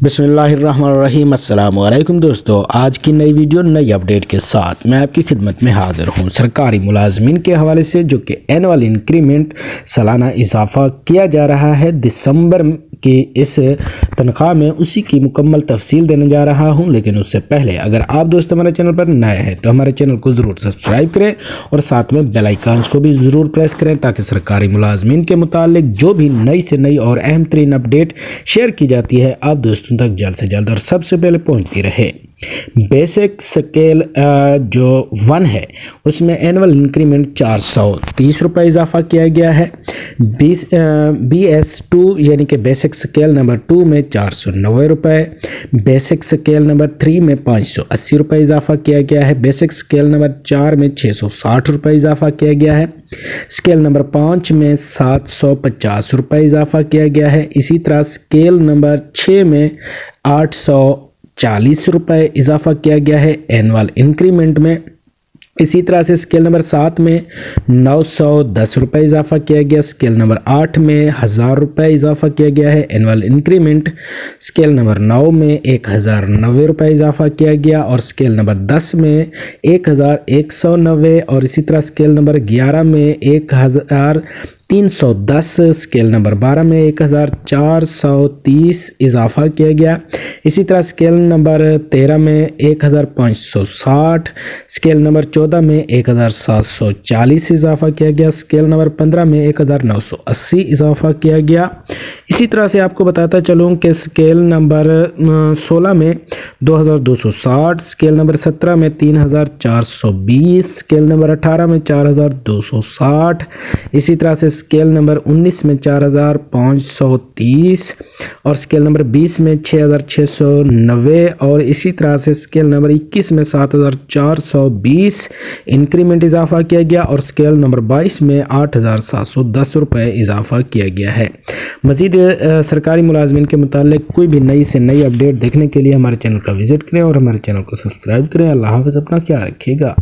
بسم اللہ الرحمن الرحیم۔ السلام علیکم دوستو، آج کی نئی ویڈیو نئی اپڈیٹ کے ساتھ میں آپ کی خدمت میں حاضر ہوں۔ سرکاری ملازمین کے حوالے سے جو کہ اینول انکریمنٹ سالانہ اضافہ کیا جا رہا ہے دسمبر کی اس تنخواہ میں، اسی کی مکمل تفصیل دینے جا رہا ہوں۔ لیکن اس سے پہلے اگر آپ دوست ہمارے چینل پر نئے ہیں تو ہمارے چینل کو ضرور سبسکرائب کریں اور ساتھ میں بیل آئیکن کو بھی ضرور پریس کریں تاکہ سرکاری ملازمین کے متعلق جو بھی نئی سے نئی اور اہم ترین اپڈیٹ شیئر کی جاتی ہے آپ دوستوں تک جلد سے جلد اور سب سے پہلے پہنچتی رہے۔ بیسک سکیل جو 1 ہے اس میں اینول انکریمنٹ 430 روپے اضافہ کیا گیا ہے۔ BS2 یعنی کہ بیسک سکیل نمبر 2 میں 490 روپے، بیسک سکیل نمبر 3 میں 580 روپے اضافہ کیا گیا ہے، بیسک سکیل نمبر 4 میں 660 روپے اضافہ کیا گیا ہے، سکیل نمبر 5 میں 750 روپے اضافہ کیا گیا ہے۔ اسی طرح سکیل نمبر 6 میں 840 روپے اضافہ کیا گیا ہے اینول انکریمنٹ میں۔ اسی طرح سے سکیل نمبر 7 میں 910 روپے اضافہ کیا گیا، سکیل نمبر 8 میں 1000 روپے اضافہ کیا گیا ہے اینول انکریمنٹ، سکیل نمبر 9 میں 1090 روپے اضافہ کیا گیا اور سکیل نمبر 10 میں 1190 اور اسی طرح سکیل نمبر 11 میں 1310، سکیل نمبر 12 میں 1430 اضافہ کیا گیا۔ اسی طرح سکیل نمبر 13 میں 1560، سکیل نمبر 14 میں 1740 اضافہ کیا گیا، سکیل نمبر 15 میں 1980 اضافہ کیا گیا۔ اسی طرح سے آپ کو بتاتا چلوں کہ سکیل نمبر 16 میں 2260، سکیل نمبر 17 میں 3420، سکیل نمبر 18 میں 4260، اسی طرح سے سکیل نمبر 19 میں 4530 اور سکیل نمبر 20 میں 6690 اور اسی طرح سے سکیل نمبر 21 میں 7420 انکریمنٹ اضافہ کیا گیا اور سکیل نمبر 22 میں 8710 روپے اضافہ کیا گیا ہے۔ مزید سرکاری ملازمین کے متعلق کوئی بھی نئی سے نئی اپڈیٹ دیکھنے کے لیے ہمارے چینل کا وزٹ کریں اور ہمارے چینل کو سبسکرائب کریں۔ اللہ حافظ، اپنا خیال رکھیے گا۔